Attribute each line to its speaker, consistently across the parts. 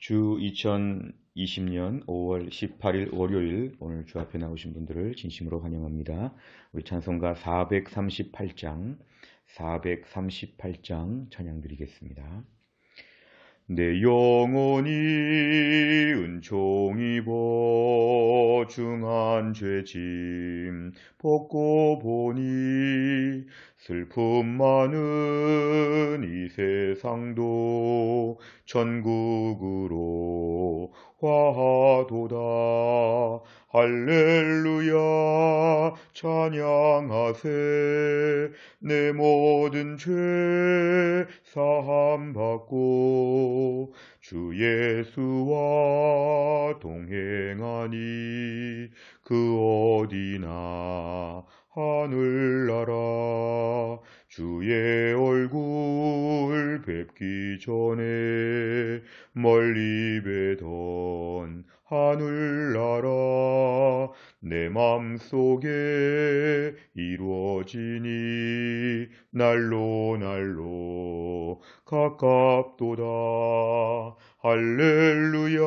Speaker 1: 주 2020년 5월 18일 월요일, 오늘 주 앞에 나오신 분들을 진심으로 환영합니다. 우리 찬송가 438장 찬양 드리겠습니다. 내 영혼이 은총 입어 중한 죄짐 벗고 보니 슬픔 많은 이 세상도 천국으로 화하도다. 할렐루야 찬양하세. 내 모든 죄 사함 받고 주 예수와 동행하니 그 어디나 하늘나라. 주의 얼굴 뵙기 전에 멀리 뵈던 하늘나라. 내 맘속에 이루어지니 날로 가깝도다. 할렐루야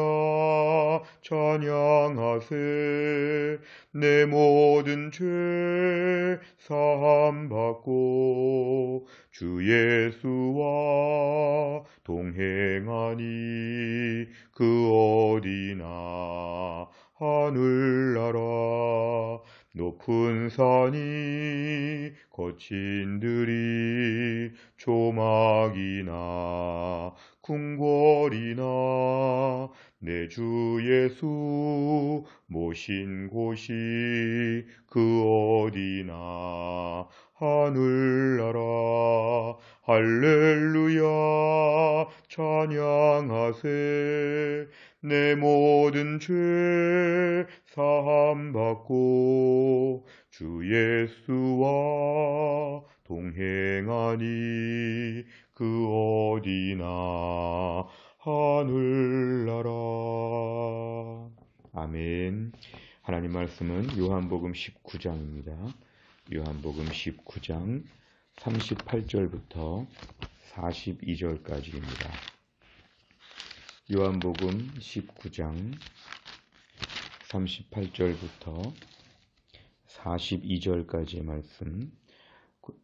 Speaker 1: 찬양하세. 내 모든 죄 사함 받고 주 예수와 동행하니 그 어디나 하늘나라. 높은 산이 거친 들이 조막이나 궁궐이나 내 주 예수 모신 곳이 그 어디나 하늘나라. 할렐루야 찬양하세. 내 모든 죄 사함 받고 주 예수와 동행하니 그 어디나 하늘나라. 아멘. 하나님 말씀은 요한복음 19장입니다. 요한복음 19장 38절부터 42절까지입니다. 요한복음 19장 38절부터 42절까지의 말씀,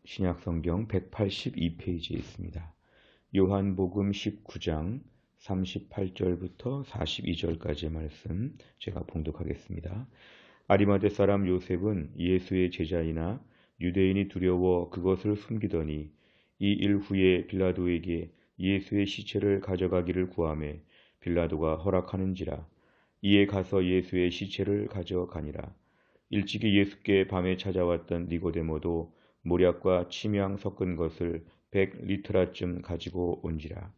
Speaker 1: 신약성경 182페이지에 있습니다. 요한복음 19장 38절부터 42절까지의 말씀 제가 봉독하겠습니다. 아리마대 사람 요셉은 예수의 제자이나 유대인이 두려워 그것을 숨기더니 이 일 후에 빌라도에게 예수의 시체를 가져가기를 구하매 빌라도가 허락하는지라. 이에 가서 예수의 시체를 가져가니라. 일찍이 예수께 밤에 찾아왔던 니고데모도 모략과 침향 섞은 것을 100리트라쯤 가지고 온지라.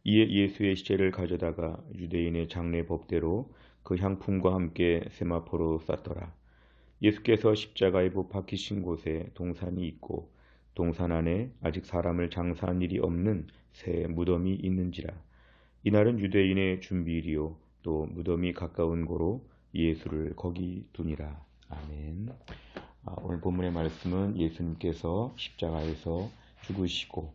Speaker 1: 이에 예수의 시체를 가져다가 유대인의 장례 법대로 그 향품과 함께 세마포로 쌌더라. 예수께서 십자가에 못 박히신 곳에 동산이 있고 동산 안에 아직 사람을 장사한 일이 없는 새 무덤이 있는지라. 이날은 유대인의 준비일이요 또 무덤이 가까운 고로 예수를 거기 두니라. 아멘. 오늘 본문의 말씀은 예수님께서 십자가에서 죽으시고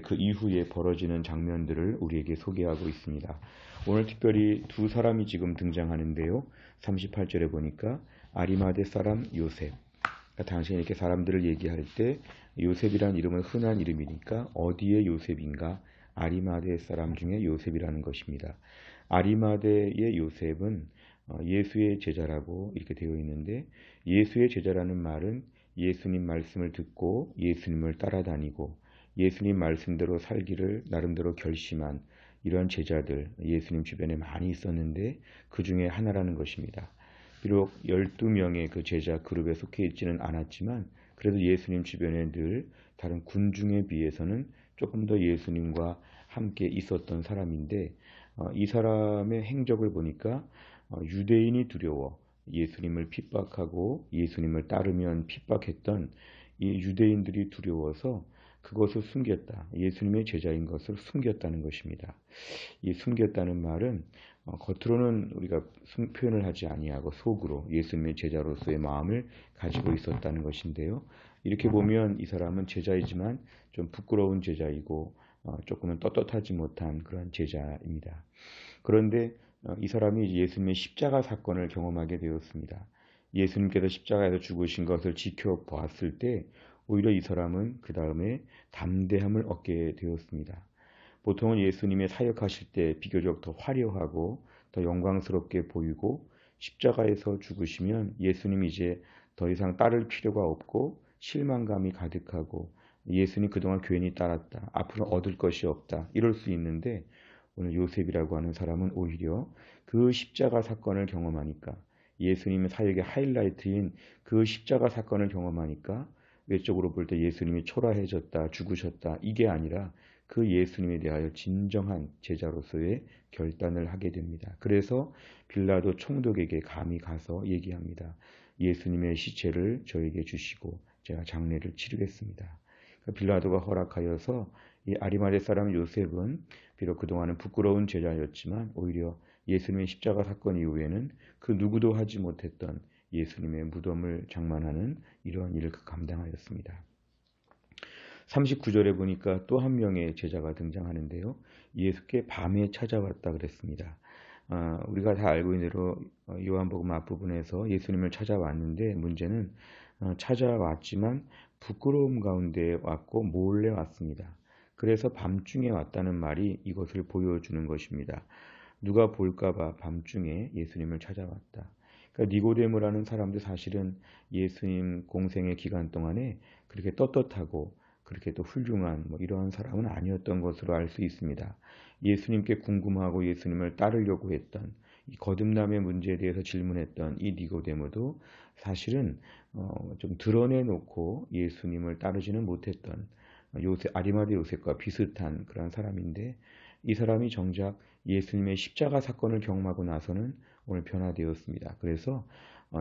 Speaker 1: 그 이후에 벌어지는 장면들을 우리에게 소개하고 있습니다. 오늘 특별히 두 사람이 지금 등장하는데요. 38절에 보니까 아리마대 사람 요셉. 그러니까 당시에 이렇게 사람들을 얘기할 때 요셉이라는 이름은 흔한 이름이니까 어디의 요셉인가? 아리마대 사람 중에 요셉이라는 것입니다. 아리마대의 요셉은 예수의 제자라고 이렇게 되어 있는데, 예수의 제자라는 말은 예수님 말씀을 듣고 예수님을 따라다니고 예수님 말씀대로 살기를 나름대로 결심한 이러한 제자들, 예수님 주변에 많이 있었는데 그 중에 하나라는 것입니다. 비록 12명의 그 제자 그룹에 속해 있지는 않았지만 그래도 예수님 주변에 늘 다른 군중에 비해서는 조금 더 예수님과 함께 있었던 사람인데, 이 사람의 행적을 보니까 유대인이 두려워 예수님을 핍박하고 예수님을 따르면 핍박했던 이 유대인들이 두려워서 그것을 숨겼다. 예수님의 제자인 것을 숨겼다는 것입니다. 이 숨겼다는 말은 겉으로는 우리가 표현을 하지 아니하고 속으로 예수님의 제자로서의 마음을 가지고 있었다는 것인데요. 이렇게 보면 이 사람은 제자이지만 좀 부끄러운 제자이고 조금은 떳떳하지 못한 그런 제자입니다. 그런데 이 사람이 예수님의 십자가 사건을 경험하게 되었습니다. 예수님께서 십자가에서 죽으신 것을 지켜보았을 때 오히려 이 사람은 그 다음에 담대함을 얻게 되었습니다. 보통은 예수님의 사역하실 때 비교적 더 화려하고 더 영광스럽게 보이고 십자가에서 죽으시면 예수님이 이제 더 이상 따를 필요가 없고 실망감이 가득하고 예수님 그동안 괜히 따랐다. 앞으로 얻을 것이 없다. 이럴 수 있는데 오늘 요셉이라고 하는 사람은 오히려 그 십자가 사건을 경험하니까 예수님의 사역의 하이라이트인 그 십자가 사건을 경험하니까 외적으로 볼 때 예수님이 초라해졌다, 죽으셨다 이게 아니라 그 예수님에 대하여 진정한 제자로서의 결단을 하게 됩니다. 그래서 빌라도 총독에게 감히 가서 얘기합니다. 예수님의 시체를 저에게 주시고 제가 장례를 치르겠습니다. 빌라도가 허락하여서 이 아리마대 사람 요셉은 비록 그동안은 부끄러운 제자였지만 오히려 예수님의 십자가 사건 이후에는 그 누구도 하지 못했던 예수님의 무덤을 장만하는 이러한 일을 감당하였습니다. 39절에 보니까 또 한 명의 제자가 등장하는데요. 예수께 밤에 찾아왔다 그랬습니다. 우리가 다 알고 있는 대로 요한복음 앞부분에서 예수님을 찾아왔는데 문제는 찾아왔지만 부끄러움 가운데 왔고 몰래 왔습니다. 그래서 밤중에 왔다는 말이 이것을 보여주는 것입니다. 누가 볼까봐 밤중에 예수님을 찾아왔다. 그러니까 니고데모라는 사람도 사실은 예수님 공생의 기간 동안에 그렇게 떳떳하고 그렇게 또 훌륭한 이러한 사람은 아니었던 것으로 알 수 있습니다. 예수님께 궁금하고 예수님을 따르려고 했던 이 거듭남의 문제에 대해서 질문했던 이 니고데모도 사실은 좀 드러내놓고 예수님을 따르지는 못했던 아리마대 요셉과 비슷한 그런 사람인데 이 사람이 정작 예수님의 십자가 사건을 경험하고 나서는 오늘 변화되었습니다. 그래서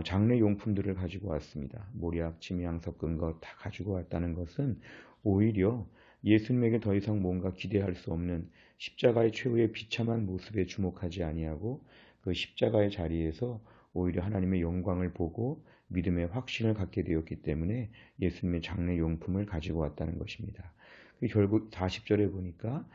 Speaker 1: 장례 용품들을 가지고 왔습니다. 모략, 침향 섞은 것 다 가지고 왔다는 것은 오히려 예수님에게 더 이상 뭔가 기대할 수 없는 십자가의 최후의 비참한 모습에 주목하지 아니하고 그 십자가의 자리에서 오히려 하나님의 영광을 보고 믿음의 확신을 갖게 되었기 때문에 예수님의 장례 용품을 가지고 왔다는 것입니다. 결국 40절에 보니까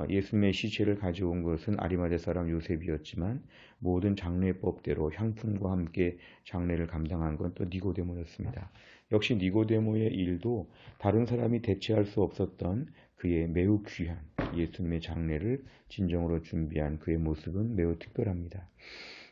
Speaker 1: 예수님의 시체를 가져온 것은 아리마대 사람 요셉이었지만 모든 장례법대로 향품과 함께 장례를 감당한 건 또 니고데모였습니다. 역시 니고데모의 일도 다른 사람이 대체할 수 없었던 그의 매우 귀한 예수님의 장례를 진정으로 준비한 그의 모습은 매우 특별합니다.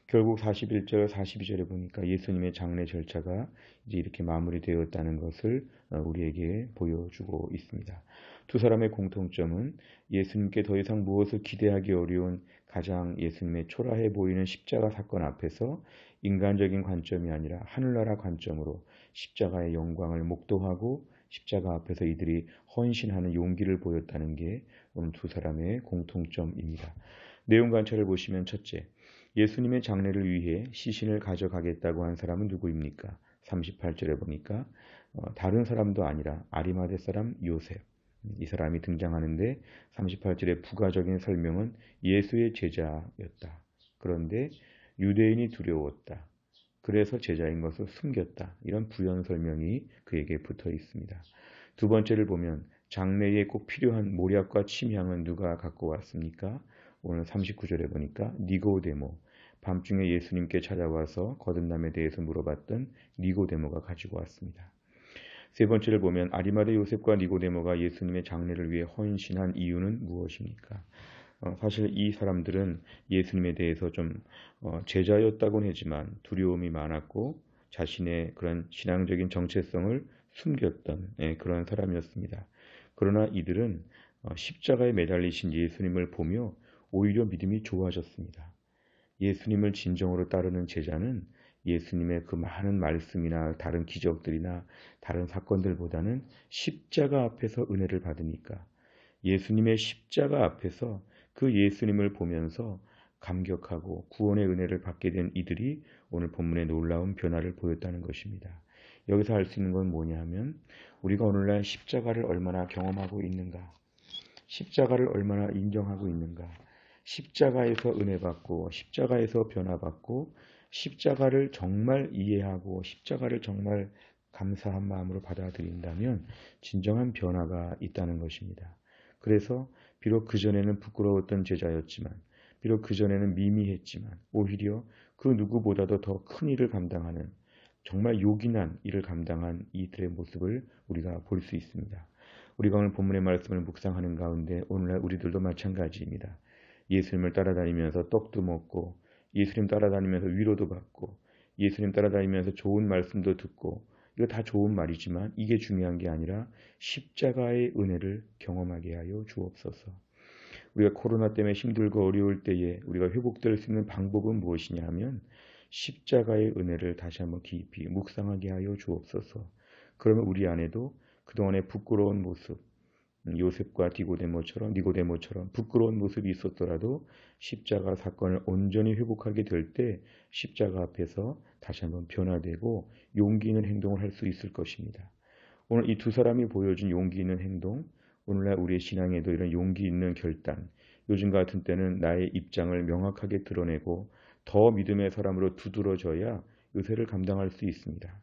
Speaker 1: 결국 41절, 42절에 보니까 예수님의 장례 절차가 이제 이렇게 마무리되었다는 것을 우리에게 보여주고 있습니다. 두 사람의 공통점은 예수님께 더 이상 무엇을 기대하기 어려운 가장 예수님의 초라해 보이는 십자가 사건 앞에서 인간적인 관점이 아니라 하늘나라 관점으로 십자가의 영광을 목도하고 십자가 앞에서 이들이 헌신하는 용기를 보였다는 게 오늘 두 사람의 공통점입니다. 내용 관찰을 보시면 첫째, 예수님의 장례를 위해 시신을 가져가겠다고 한 사람은 누구입니까? 38절에 보니까 다른 사람도 아니라 아리마대 사람 요셉. 이 사람이 등장하는데 38절의 부가적인 설명은 예수의 제자였다. 그런데 유대인이 두려웠다. 그래서 제자인 것을 숨겼다. 이런 부연 설명이 그에게 붙어 있습니다. 두 번째를 보면 장례에 꼭 필요한 모략과 침향은 누가 갖고 왔습니까? 오늘 39절에 보니까 니고데모, 밤중에 예수님께 찾아와서 거듭남에 대해서 물어봤던 니고데모가 가지고 왔습니다. 세 번째를 보면 아리마대 요셉과 니고데모가 예수님의 장례를 위해 헌신한 이유는 무엇입니까? 사실 이 사람들은 예수님에 대해서 좀 제자였다고는 하지만 두려움이 많았고 자신의 그런 신앙적인 정체성을 숨겼던 그런 사람이었습니다. 그러나 이들은 십자가에 매달리신 예수님을 보며 오히려 믿음이 좋아졌습니다. 예수님을 진정으로 따르는 제자는 예수님의 그 많은 말씀이나 다른 기적들이나 다른 사건들보다는 십자가 앞에서 은혜를 받으니까 예수님의 십자가 앞에서 그 예수님을 보면서 감격하고 구원의 은혜를 받게 된 이들이 오늘 본문의 놀라운 변화를 보였다는 것입니다. 여기서 알 수 있는 건 뭐냐 하면 우리가 오늘날 십자가를 얼마나 경험하고 있는가, 십자가를 얼마나 인정하고 있는가, 십자가에서 은혜 받고 십자가에서 변화받고 십자가를 정말 이해하고 십자가를 정말 감사한 마음으로 받아들인다면 진정한 변화가 있다는 것입니다. 그래서 비록 그전에는 부끄러웠던 제자였지만, 비록 그전에는 미미했지만 오히려 그 누구보다도 더 큰 일을 감당하는, 정말 요긴한 일을 감당한 이들의 모습을 우리가 볼 수 있습니다. 우리가 오늘 본문의 말씀을 묵상하는 가운데 오늘날 우리들도 마찬가지입니다. 예수님을 따라다니면서 떡도 먹고, 예수님 따라다니면서 위로도 받고, 예수님 따라다니면서 좋은 말씀도 듣고, 이거 다 좋은 말이지만 이게 중요한 게 아니라 십자가의 은혜를 경험하게 하여 주옵소서. 우리가 코로나 때문에 힘들고 어려울 때에 우리가 회복될 수 있는 방법은 무엇이냐 하면 십자가의 은혜를 다시 한번 깊이 묵상하게 하여 주옵소서. 그러면 우리 안에도 그동안의 부끄러운 모습, 요셉과 니고데모처럼 부끄러운 모습이 있었더라도 십자가 사건을 온전히 회복하게 될 때 십자가 앞에서 다시 한번 변화되고 용기 있는 행동을 할 수 있을 것입니다. 오늘 이 두 사람이 보여준 용기 있는 행동, 오늘날 우리의 신앙에도 이런 용기 있는 결단, 요즘 같은 때는 나의 입장을 명확하게 드러내고 더 믿음의 사람으로 두드러져야 요새를 감당할 수 있습니다.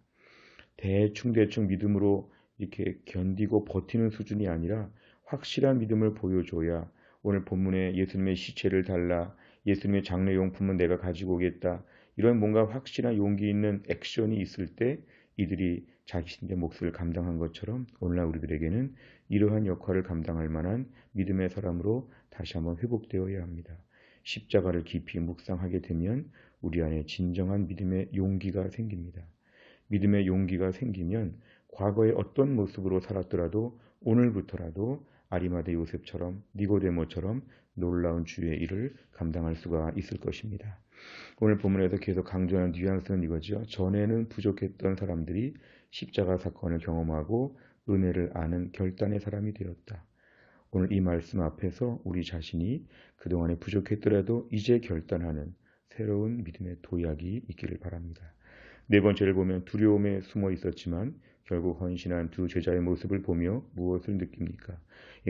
Speaker 1: 대충 믿음으로 이렇게 견디고 버티는 수준이 아니라 확실한 믿음을 보여줘야 오늘 본문에 예수님의 시체를 달라, 예수님의 장례용품은 내가 가지고 오겠다, 이런 뭔가 확실한 용기 있는 액션이 있을 때 이들이 자신의 몫을 감당한 것처럼 오늘날 우리들에게는 이러한 역할을 감당할 만한 믿음의 사람으로 다시 한번 회복되어야 합니다. 십자가를 깊이 묵상하게 되면 우리 안에 진정한 믿음의 용기가 생깁니다. 믿음의 용기가 생기면 과거에 어떤 모습으로 살았더라도 오늘부터라도 아리마대 요셉처럼 니고데모처럼 놀라운 주의 일을 감당할 수가 있을 것입니다. 오늘 본문에서 계속 강조하는 뉘앙스는 이거죠. 전에는 부족했던 사람들이 십자가 사건을 경험하고 은혜를 아는 결단의 사람이 되었다. 오늘 이 말씀 앞에서 우리 자신이 그동안에 부족했더라도 이제 결단하는 새로운 믿음의 도약이 있기를 바랍니다. 네 번째를 보면 두려움에 숨어 있었지만 결국 헌신한 두 제자의 모습을 보며 무엇을 느낍니까?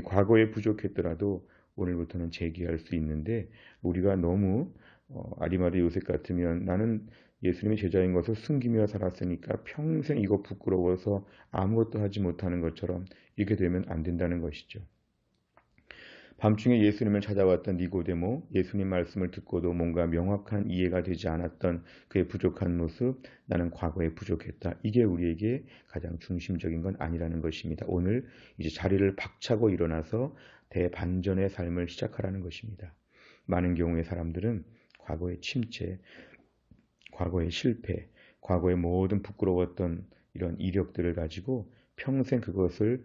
Speaker 1: 과거에 부족했더라도 오늘부터는 재기할 수 있는데 우리가 너무 아리마대 요셉 같으면 나는 예수님의 제자인 것을 숨기며 살았으니까 평생 이거 부끄러워서 아무것도 하지 못하는 것처럼 이렇게 되면 안 된다는 것이죠. 밤중에 예수님을 찾아왔던 니고데모, 예수님 말씀을 듣고도 뭔가 명확한 이해가 되지 않았던 그의 부족한 모습, 나는 과거에 부족했다. 이게 우리에게 가장 중심적인 건 아니라는 것입니다. 오늘 이제 자리를 박차고 일어나서 대반전의 삶을 시작하라는 것입니다. 많은 경우의 사람들은 과거의 침체, 과거의 실패, 과거의 모든 부끄러웠던 이런 이력들을 가지고 평생 그것을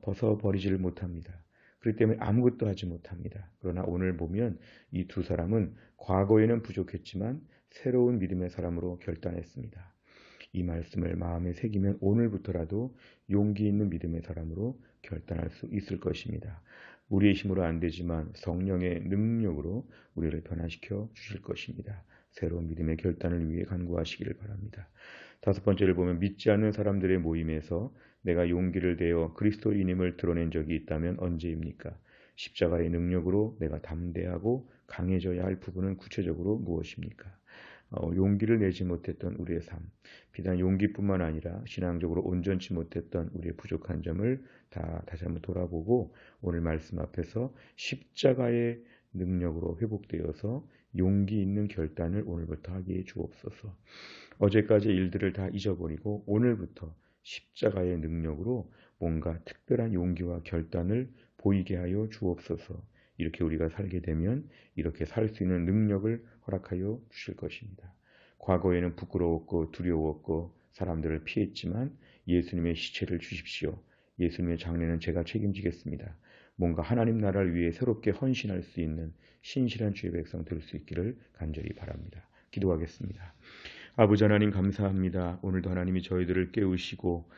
Speaker 1: 벗어버리지를 못합니다. 그렇기 때문에 아무것도 하지 못합니다. 그러나 오늘 보면 이 두 사람은 과거에는 부족했지만 새로운 믿음의 사람으로 결단했습니다. 이 말씀을 마음에 새기면 오늘부터라도 용기 있는 믿음의 사람으로 결단할 수 있을 것입니다. 우리의 힘으로 안 되지만 성령의 능력으로 우리를 변화시켜 주실 것입니다. 새로운 믿음의 결단을 위해 간구하시기를 바랍니다. 다섯 번째를 보면 믿지 않는 사람들의 모임에서 내가 용기를 내어 그리스도인임을 드러낸 적이 있다면 언제입니까? 십자가의 능력으로 내가 담대하고 강해져야 할 부분은 구체적으로 무엇입니까? 용기를 내지 못했던 우리의 삶, 비단 용기뿐만 아니라 신앙적으로 온전치 못했던 우리의 부족한 점을 다시 한번 돌아보고 오늘 말씀 앞에서 십자가의 능력으로 회복되어서 용기 있는 결단을 오늘부터 하게 해 주옵소서. 어제까지 일들을 다 잊어버리고 오늘부터 십자가의 능력으로 뭔가 특별한 용기와 결단을 보이게 하여 주옵소서. 이렇게 우리가 살게 되면 이렇게 살 수 있는 능력을 허락하여 주실 것입니다. 과거에는 부끄러웠고 두려웠고 사람들을 피했지만 예수님의 시체를 주십시오. 예수님의 장례는 제가 책임지겠습니다. 뭔가 하나님 나라를 위해 새롭게 헌신할 수 있는 신실한 주의 백성 될 수 있기를 간절히 바랍니다. 기도하겠습니다. 아버지 하나님 감사합니다. 오늘도 하나님이 저희들을 깨우시고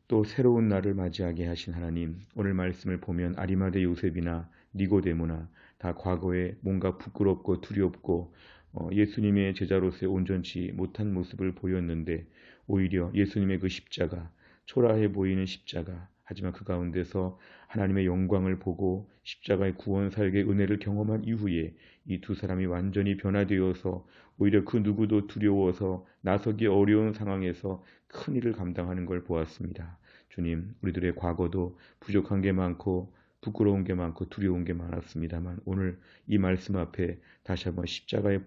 Speaker 1: 또 새로운 날을 맞이하게 하신 하나님, 오늘 말씀을 보면 아리마대 요셉이나 니고데모나 다 과거에 뭔가 부끄럽고 두렵고 예수님의 제자로서의 온전치 못한 모습을 보였는데 오히려 예수님의 그 십자가, 초라해 보이는 십자가, 하지만 그 가운데서 하나님의 영광을 보고 십자가의 구원 사역의 은혜를 경험한 이후에 이 두 사람이 완전히 변화되어서 오히려 그 누구도 두려워서 나서기 어려운 상황에서 큰 일을 감당하는 걸 보았습니다. 주님, 우리들의 과거도 부족한 게 많고 부끄러운 게 많고 두려운 게 많았습니다만 오늘 이 말씀 앞에 다시 한번 십자가의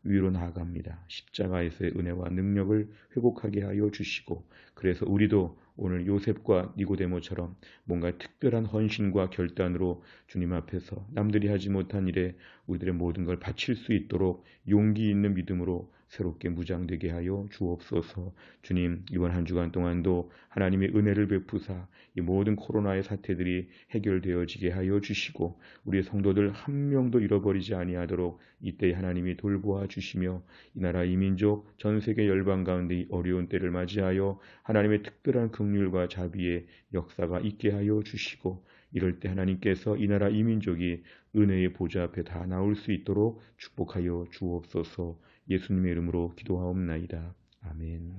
Speaker 1: 위로 나아갑니다. 십자가에서의 은혜와 능력을 회복하게 하여 주시고 그래서 우리도 오늘 요셉과 니고데모처럼 뭔가 특별한 헌신과 결단으로 주님 앞에서 남들이 하지 못한 일에 우리들의 모든 걸 바칠 수 있도록 용기 있는 믿음으로 새롭게 무장되게 하여 주옵소서. 주님 이번 한 주간 동안도 하나님의 은혜를 베푸사 이 모든 코로나의 사태들이 해결되어지게 하여 주시고 우리 성도들 한 명도 잃어버리지 아니하도록 이때 하나님이 돌보아 주시며 이 나라 이 민족 전 세계 열방 가운데 이 어려운 때를 맞이하여 하나님의 특별한 긍휼과 자비의 역사가 있게 하여 주시고 이럴 때 하나님께서 이 나라 이 민족이 은혜의 보좌 앞에 다 나올 수 있도록 축복하여 주옵소서. 예수님의 이름으로 기도하옵나이다. 아멘.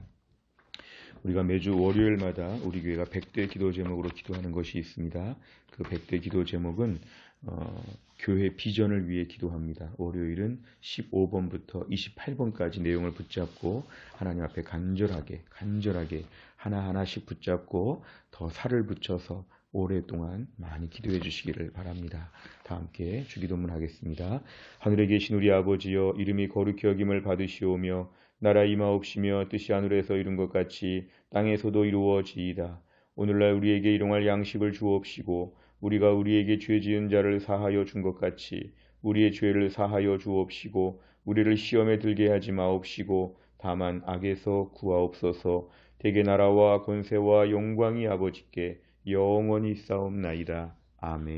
Speaker 1: 우리가 매주 월요일마다 우리 교회가 100대 기도 제목으로 기도하는 것이 있습니다. 그 100대 기도 제목은 교회 비전을 위해 기도합니다. 월요일은 15번부터 28번까지 내용을 붙잡고 하나님 앞에 간절하게 하나하나씩 붙잡고 더 살을 붙여서 오랫동안 많이 기도해 주시기를 바랍니다. 다 함께 주기도문 하겠습니다. 하늘에 계신 우리 아버지여 이름이 거룩히 여김을 받으시오며 나라 임하옵시며 뜻이 하늘에서 이룬 것 같이 땅에서도 이루어지이다. 오늘날 우리에게 일용할 양식을 주옵시고 우리가 우리에게 죄 지은 자를 사하여 준 것 같이 우리의 죄를 사하여 주옵시고 우리를 시험에 들게 하지 마옵시고 다만 악에서 구하옵소서. 대개 나라와 권세와 영광이 아버지께 영원히 있사옵나이다. 아멘.